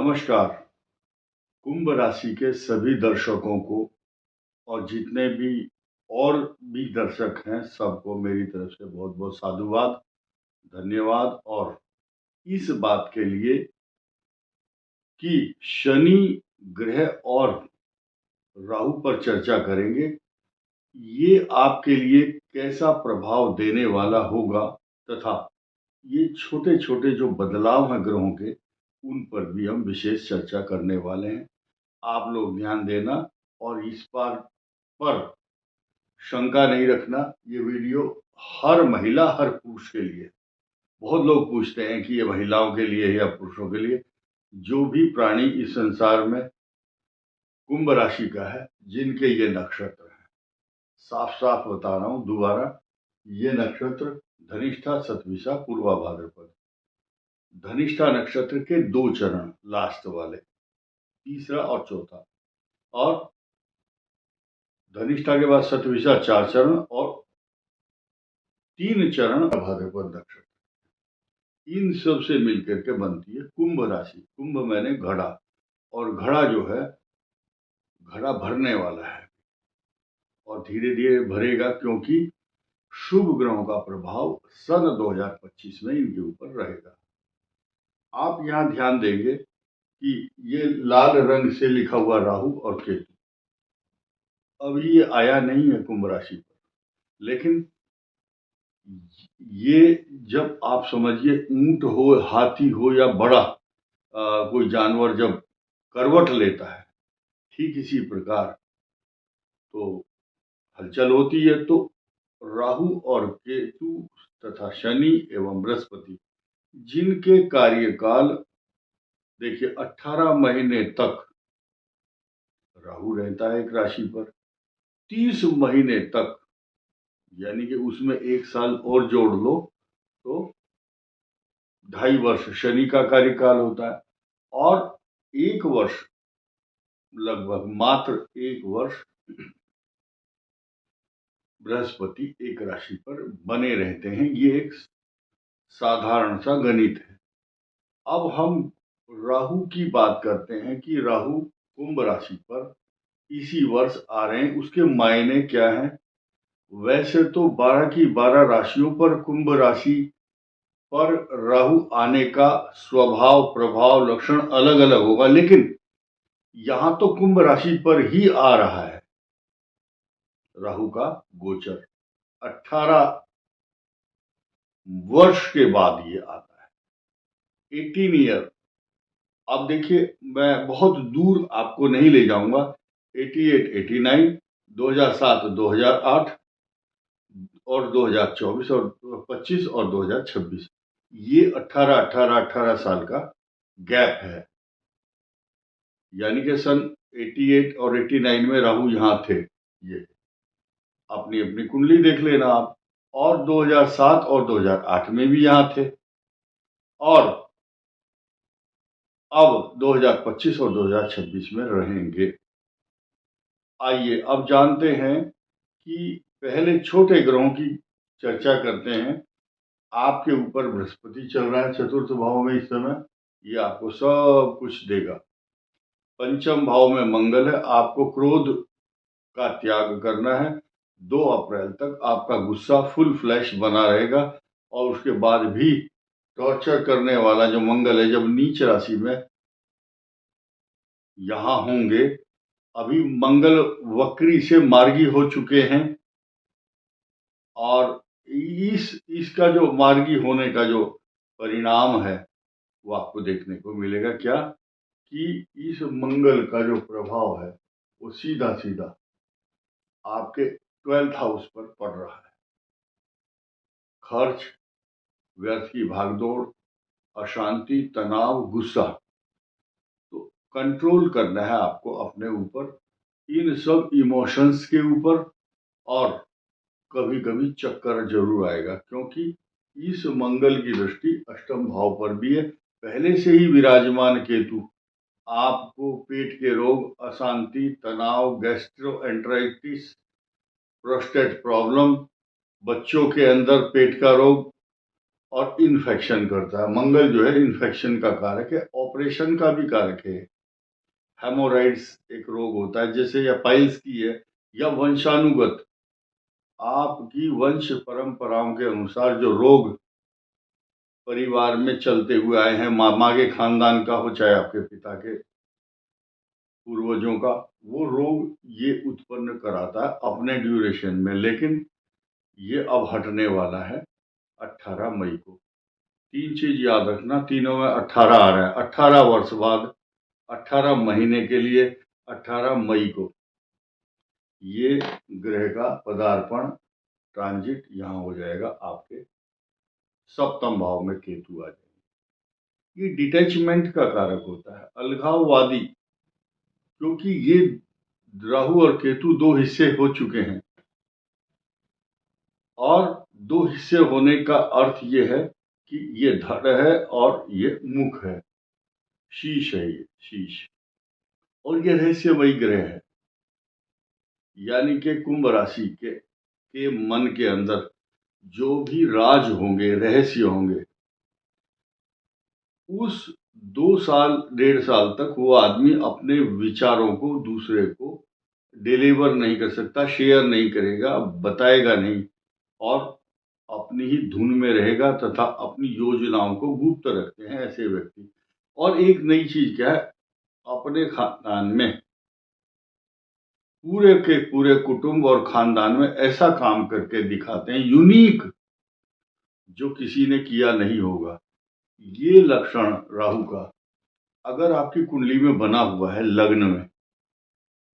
नमस्कार। कुंभ राशि के सभी दर्शकों को और जितने भी और भी दर्शक हैं सबको मेरी तरफ से बहुत बहुत साधुवाद, धन्यवाद। और इस बात के लिए कि शनि ग्रह और राहु पर चर्चा करेंगे, ये आपके लिए कैसा प्रभाव देने वाला होगा तथा ये छोटे छोटे जो बदलाव हैं ग्रहों के, उन पर भी हम विशेष चर्चा करने वाले हैं। आप लोग ध्यान देना और इस पर शंका नहीं रखना। ये वीडियो हर महिला हर पुरुष के लिए। बहुत लोग पूछते हैं कि ये महिलाओं के लिए है या पुरुषों के लिए। जो भी प्राणी इस संसार में कुंभ राशि का है, जिनके ये नक्षत्र है, साफ साफ बता रहा हूं दोबारा, ये नक्षत्र धनिष्ठा, शतभिषा, पूर्वा भाद्रपद। धनिष्ठा नक्षत्र के 2 चरण लास्ट वाले, तीसरा और चौथा, और धनिष्ठा के बाद शतभिषा 4 चरण और 3 चरण भाद्रपद नक्षत्र। इन सब से मिलकर के बनती है कुंभ राशि। कुंभ मैंने घड़ा, और घड़ा जो है, घड़ा भरने वाला है और धीरे धीरे भरेगा, क्योंकि शुभ ग्रहों का प्रभाव सन 2025 में इनके ऊपर रहेगा। आप यहाँ ध्यान देंगे कि ये लाल रंग से लिखा हुआ राहु और केतु अभी ये आया नहीं है कुंभ राशि पर, लेकिन ये जब आप समझिए ऊंट हो, हाथी हो या बड़ा कोई जानवर जब करवट लेता है, ठीक इसी प्रकार तो हलचल होती है। तो राहु और केतु तथा शनि एवं बृहस्पति, जिनके कार्यकाल देखिए 18 महीने तक राहु रहता है एक राशि पर, 30 महीने तक, यानी कि उसमें 1 साल और जोड़ लो तो 2.5 वर्ष शनि का कार्यकाल होता है, और 1 वर्ष, लगभग मात्र 1 वर्ष बृहस्पति एक राशि पर बने रहते हैं। ये एक साधारण सा गणित है। अब हम राहु की बात करते हैं कि राहु कुंभ राशि पर इसी वर्ष आ रहे हैं, उसके मायने क्या हैं। वैसे तो 12 की 12 राशियों पर कुंभ राशि पर राहु आने का स्वभाव, प्रभाव, लक्षण अलग अलग होगा, लेकिन यहां तो कुंभ राशि पर ही आ रहा है राहु का गोचर। 18 वर्ष के बाद ये आता है, 18 ईयर। अब देखिए, मैं बहुत दूर आपको नहीं ले जाऊंगा। 88, 89, 2007, 2008 और 2024 और 25 और 2026, ये 18 साल का गैप है। यानी कि सन 88 और 89 में राहु यहां थे। ये अपनी अपनी कुंडली देख लेना आप। और 2007 और 2008 में भी यहां थे, और अब 2025 और 2026 में रहेंगे। आइए अब जानते हैं कि पहले छोटे ग्रहों की चर्चा करते हैं। आपके ऊपर बृहस्पति चल रहा है चतुर्थ भाव में इस समय, ये आपको सब कुछ देगा। पंचम भाव में मंगल है, आपको क्रोध का त्याग करना है। 2 अप्रैल तक आपका गुस्सा फुल फ्लैश बना रहेगा, और उसके बाद भी टॉर्चर करने वाला जो मंगल है, जब नीच राशि में यहां होंगे, अभी मंगल वक्री से मार्गी हो चुके हैं, और इसका जो मार्गी होने का जो परिणाम है वो आपको देखने को मिलेगा। क्या कि इस मंगल का जो प्रभाव है वो सीधा सीधा आपके 12th हाउस पर पड़ रहा है। खर्च, व्यर्थ की भागदौड़, अशांति, तनाव, गुस्सा, तो कंट्रोल करना है आपको अपने ऊपर, इन सब इमोशंस के ऊपर। और कभी कभी चक्कर जरूर आएगा, क्योंकि इस मंगल की दृष्टि अष्टम भाव पर भी है। पहले से ही विराजमान केतु आपको पेट के रोग, अशांति, तनाव, गैस्ट्रोएंटराइटिस, प्रोस्टेट प्रॉब्लम, बच्चों के अंदर पेट का रोग, और इन्फेक्शन करता है। मंगल जो है इन्फेक्शन का कारक है, ऑपरेशन का भी कारक है। हेमोराइड्स एक रोग होता है जैसे, या पाइल्स की है, या वंशानुगत आपकी वंश परंपराओं के अनुसार जो रोग परिवार में चलते हुए आए हैं, मामा के खानदान का हो चाहे आपके पिता के पूर्वजों का, वो रोग ये उत्पन्न कराता है अपने ड्यूरेशन में। लेकिन ये अब हटने वाला है 18 मई को। 3 चीज याद रखना, तीनों में 18 आ रहा है। 18 वर्ष बाद 18 महीने के लिए 18 मई को ये ग्रह का पदार्पण, ट्रांजिट यहाँ हो जाएगा। आपके सप्तम भाव में केतु आ जाएगा। ये डिटैचमेंट का कारक होता है, अलगाववादी, क्योंकि ये राहु और केतु दो हिस्से हो चुके हैं। और दो हिस्से होने का अर्थ ये है कि ये धड़ है और ये मुख है, शीश है, ये शीश, और ये रहस्यमयी ग्रह है। यानी कि कुंभ राशि के मन के अंदर जो भी राज होंगे, रहस्य होंगे, उस 2 साल 1.5 साल तक वो आदमी अपने विचारों को दूसरे को डिलीवर नहीं कर सकता, शेयर नहीं करेगा, बताएगा नहीं, और अपनी ही धुन में रहेगा तथा अपनी योजनाओं को गुप्त रखते हैं ऐसे व्यक्ति। और एक नई चीज क्या है, अपने खानदान में पूरे के पूरे कुटुंब और खानदान में ऐसा काम करके दिखाते हैं यूनिक, जो किसी ने किया नहीं होगा। ये लक्षण राहु का अगर आपकी कुंडली में बना हुआ है लग्न में,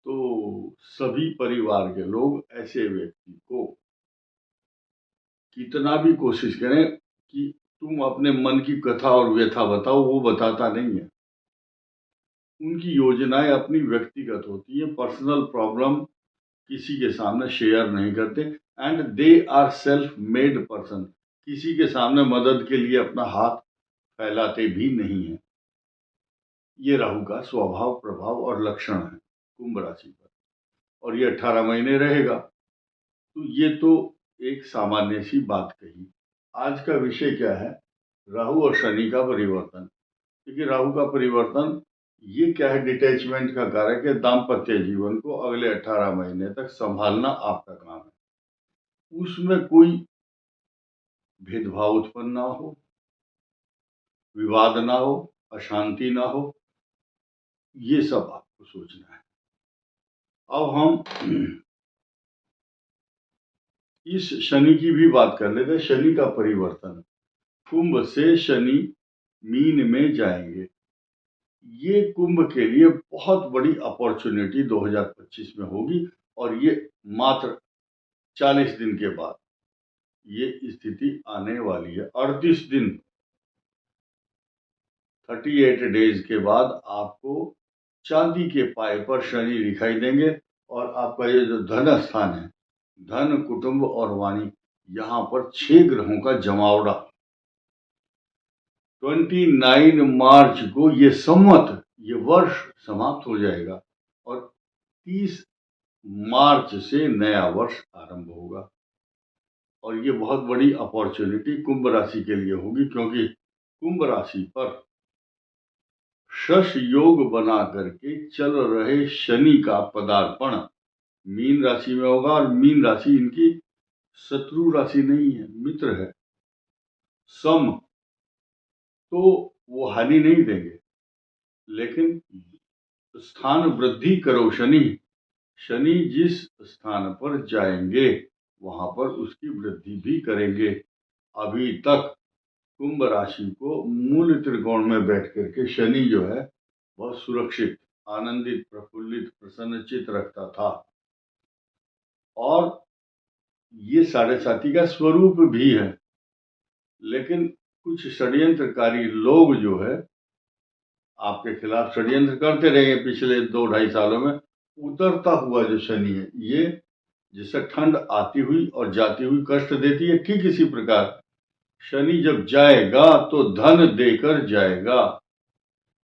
तो सभी परिवार के लोग ऐसे व्यक्ति को कितना भी कोशिश करें कि तुम अपने मन की कथा और व्यथा बताओ, वो बताता नहीं है। उनकी योजनाएं अपनी व्यक्तिगत होती है, पर्सनल प्रॉब्लम किसी के सामने शेयर नहीं करते। And they are self made person, किसी के सामने मदद के लिए अपना हाथ फैलाते भी नहीं है। ये राहु का स्वभाव, प्रभाव और लक्षण है कुंभ राशि पर, और ये 18 महीने रहेगा। तो ये तो एक सामान्य सी बात कही। आज का विषय क्या है, राहु और शनि का परिवर्तन। क्योंकि राहु का परिवर्तन ये क्या है, डिटैचमेंट का कारक है। दाम्पत्य जीवन को अगले 18 महीने तक संभालना आपका काम है। उसमें कोई भेदभाव उत्पन्न ना हो, विवाद ना हो, अशांति ना हो, ये सब आपको सोचना है। अब हम इस शनि की भी बात कर लेते हैं। शनि का परिवर्तन, कुंभ से शनि मीन में जाएंगे। ये कुंभ के लिए बहुत बड़ी अपॉर्चुनिटी 2025 में होगी, और ये मात्र 40 दिन के बाद ये स्थिति आने वाली है। 38 दिन, 38 डेज के बाद आपको चांदी के पाए पर शनि दिखाई देंगे, और आपका ये जो धन स्थान है, धन, कुटुंब और वाणी, यहाँ पर 6 ग्रहों का जमावड़ा। 29 मार्च को ये संवत, ये वर्ष समाप्त हो जाएगा, और 30 मार्च से नया वर्ष आरंभ होगा। और ये बहुत बड़ी अपॉर्चुनिटी कुंभ राशि के लिए होगी, क्योंकि कुंभ राशि पर शश योग बना करके चल रहे शनि का पदार्पण मीन राशि में होगा। और मीन राशि इनकी शत्रु राशि नहीं है, मित्र है, सम, तो वो हानि नहीं देंगे। लेकिन स्थान वृद्धि करो शनि, शनि जिस स्थान पर जाएंगे वहां पर उसकी वृद्धि भी करेंगे। अभी तक कुंभ राशि को मूल त्रिकोण में बैठ करके शनि जो है बहुत सुरक्षित, आनंदित, प्रफुल्लित, प्रसन्नचित रखता था, और ये साढ़े साथी का स्वरूप भी है। लेकिन कुछ षड्यंत्रकारी लोग जो है आपके खिलाफ षड्यंत्र करते रहे पिछले 2-2.5 सालों में। उतरता हुआ जो शनि है, ये जिसे ठंड आती हुई और जाती हुई कष्ट देती है, ठीक इसी प्रकार शनि जब जाएगा तो धन देकर जाएगा।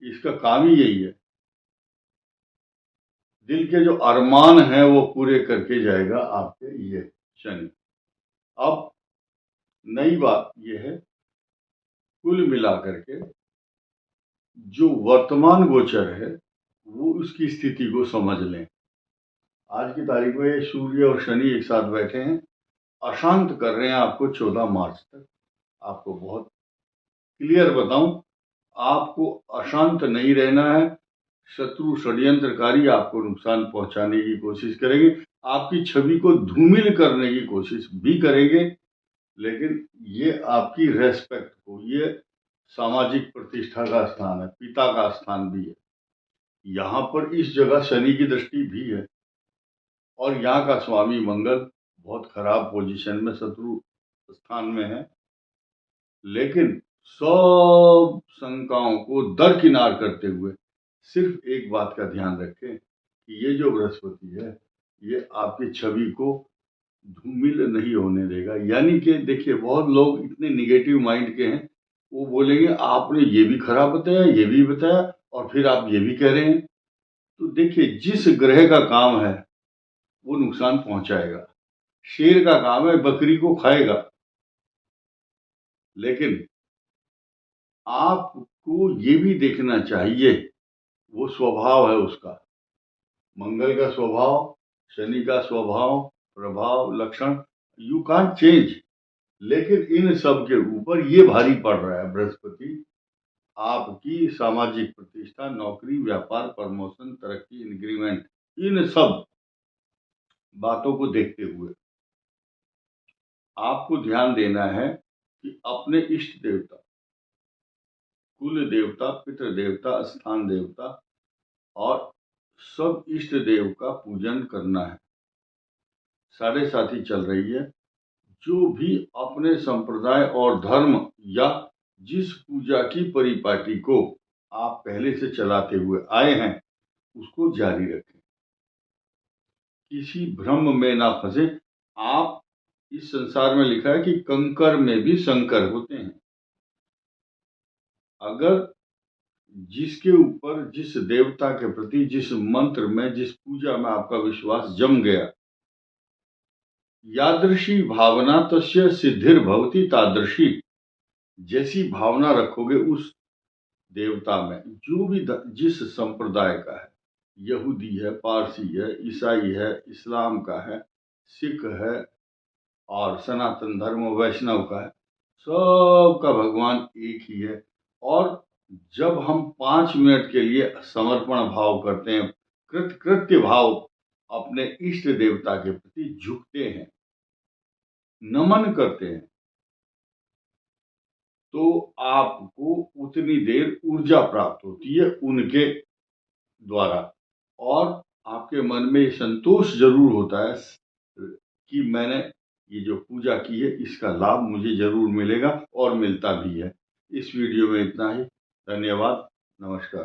इसका काम ही यही है, दिल के जो अरमान हैं वो पूरे करके जाएगा आपके ये शनि। अब नई बात यह है कुल मिलाकर के जो वर्तमान गोचर है वो उसकी स्थिति को समझ लें। आज की तारीख में सूर्य और शनि एक साथ बैठे हैं, अशांत कर रहे हैं आपको 14 मार्च तक। आपको बहुत क्लियर बताऊं, आपको अशांत नहीं रहना है। शत्रु षड्यंत्रकारी आपको नुकसान पहुंचाने की कोशिश करेंगे, आपकी छवि को धूमिल करने की कोशिश भी करेंगे, लेकिन ये आपकी रेस्पेक्ट को, ये सामाजिक प्रतिष्ठा का स्थान है, पिता का स्थान भी है। यहाँ पर इस जगह शनि की दृष्टि भी है और यहाँ का स्वामी मंगल बहुत खराब पोजीशन में शत्रु स्थान में है। लेकिन सब शंकाओं को दरकिनार करते हुए सिर्फ एक बात का ध्यान रखें कि ये जो बृहस्पति है ये आपकी छवि को धूमिल नहीं होने देगा। यानी कि देखिए, बहुत लोग इतने निगेटिव माइंड के हैं, वो बोलेंगे आपने ये भी खराब बताया, ये भी बताया और फिर आप ये भी कह रहे हैं। तो देखिए, जिस ग्रह का काम है वो नुकसान पहुंचाएगा। शेर का काम है बकरी को खाएगा, लेकिन आपको ये भी देखना चाहिए वो स्वभाव है उसका। मंगल का स्वभाव, शनि का स्वभाव, प्रभाव, लक्षण यू कांट चेंज। लेकिन इन सब के ऊपर ये भारी पड़ रहा है बृहस्पति, आपकी सामाजिक प्रतिष्ठा, नौकरी, व्यापार, प्रमोशन, तरक्की, इंक्रीमेंट, इन सब बातों को देखते हुए आपको ध्यान देना है कि अपने इष्ट देवता, कुल देवता, पितृ देवता, स्थान देवता और सब इष्ट देव का पूजन करना है। साढ़े साथी चल रही है, जो भी अपने संप्रदाय और धर्म या जिस पूजा की परिपाटी को आप पहले से चलाते हुए आए हैं उसको जारी रखें, किसी भ्रम में ना फंसे। आप, इस संसार में लिखा है कि कंकर में भी शंकर होते हैं। अगर जिसके ऊपर, जिस देवता के प्रति, जिस मंत्र में, जिस पूजा में आपका विश्वास जम गया, यादृशी भावना तस्य सिद्धिर भवति तादृशी, जैसी भावना रखोगे उस देवता में, जो भी जिस संप्रदाय का है, यहूदी है, पारसी है, ईसाई है, इस्लाम का है, सिख है और सनातन धर्म वैष्णव का है, सबका भगवान एक ही है। और जब हम 5 मिनट के लिए समर्पण भाव करते हैं, कृत्य भाव, अपने इष्ट देवता के प्रति झुकते हैं, नमन करते हैं, तो आपको उतनी देर ऊर्जा प्राप्त होती है उनके द्वारा, और आपके मन में संतोष जरूर होता है कि मैंने ये जो पूजा की है इसका लाभ मुझे जरूर मिलेगा, और मिलता भी है। इस वीडियो में इतना ही। धन्यवाद। नमस्कार।